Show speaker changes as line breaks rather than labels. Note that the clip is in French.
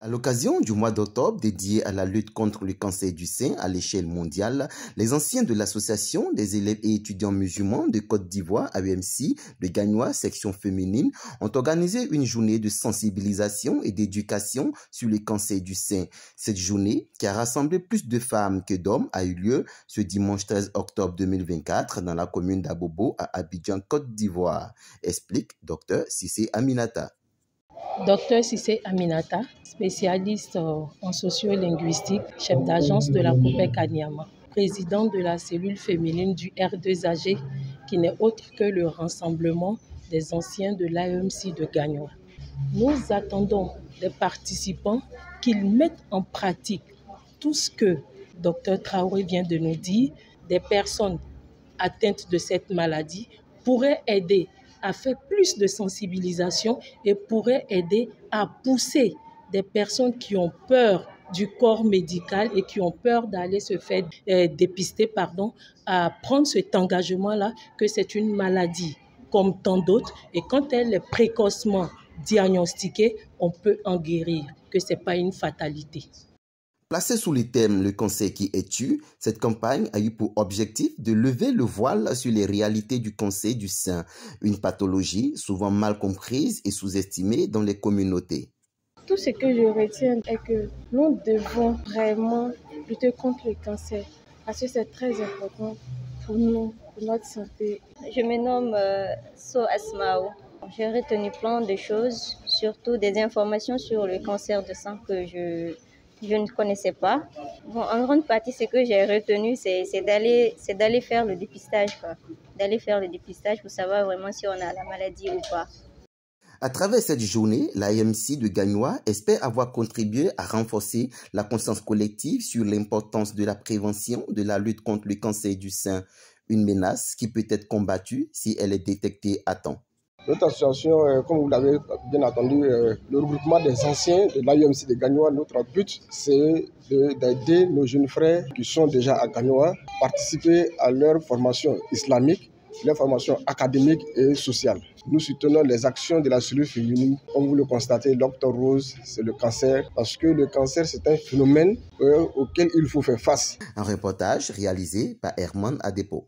À l'occasion du mois d'octobre dédié à la lutte contre le cancer du sein à l'échelle mondiale, les anciens de l'Association des élèves et étudiants musulmans de Côte d'Ivoire, AEMC, de Gagnoa, section féminine, ont organisé une journée de sensibilisation et d'éducation sur le cancer du sein. Cette journée, qui a rassemblé plus de femmes que d'hommes, a eu lieu ce dimanche 13 octobre 2024 dans la commune d'Abobo à Abidjan, Côte d'Ivoire, explique Dr Cissé Aminata.
Dr Cissé Aminata, spécialiste en sociolinguistique, chef d'agence de la COPEC à Niamey, président de la cellule féminine du R2AG, qui n'est autre que le rassemblement des anciens de l'AEMC de Gagnoa. Nous attendons des participants qu'ils mettent en pratique tout ce que Dr Traoré vient de nous dire. Des personnes atteintes de cette maladie pourraient aider à faire plus de sensibilisation et pourrait aider à pousser des personnes qui ont peur du corps médical et qui ont peur d'aller se faire dépister, à prendre cet engagement-là que c'est une maladie comme tant d'autres et quand elle est précocement diagnostiquée, on peut en guérir, que ce n'est pas une fatalité.
Placée sous le thème « Le cancer qui tue », cette campagne a eu pour objectif de lever le voile sur les réalités du cancer du sein, une pathologie souvent mal comprise et sous-estimée dans les communautés.
Tout ce que je retiens est que nous devons vraiment lutter contre le cancer parce que c'est très important pour nous, pour notre santé.
Je me nomme So Asmao. J'ai retenu plein de choses, surtout des informations sur le cancer de sein que je ne connaissais pas. Bon, en grande partie, ce que j'ai retenu, c'est d'aller faire le dépistage, d'aller faire le dépistage pour savoir vraiment si on a la maladie ou pas.
À travers cette journée, l'AEMC de Gagnoa espère avoir contribué à renforcer la conscience collective sur l'importance de la prévention de la lutte contre le cancer du sein, une menace qui peut être combattue si elle est détectée à temps.
Notre association, comme vous l'avez bien entendu, le regroupement des anciens de l'AEMC de Gagnoa, notre but, c'est d'aider nos jeunes frères qui sont déjà à Gagnoa, participer à leur formation islamique, leur formation académique et sociale. Nous soutenons les actions de la cellule féminine. Comme vous le constatez, l'Octobre Rose, c'est le cancer, parce que le cancer, c'est un phénomène auquel il faut faire face.
Un reportage réalisé par Herman Adepo.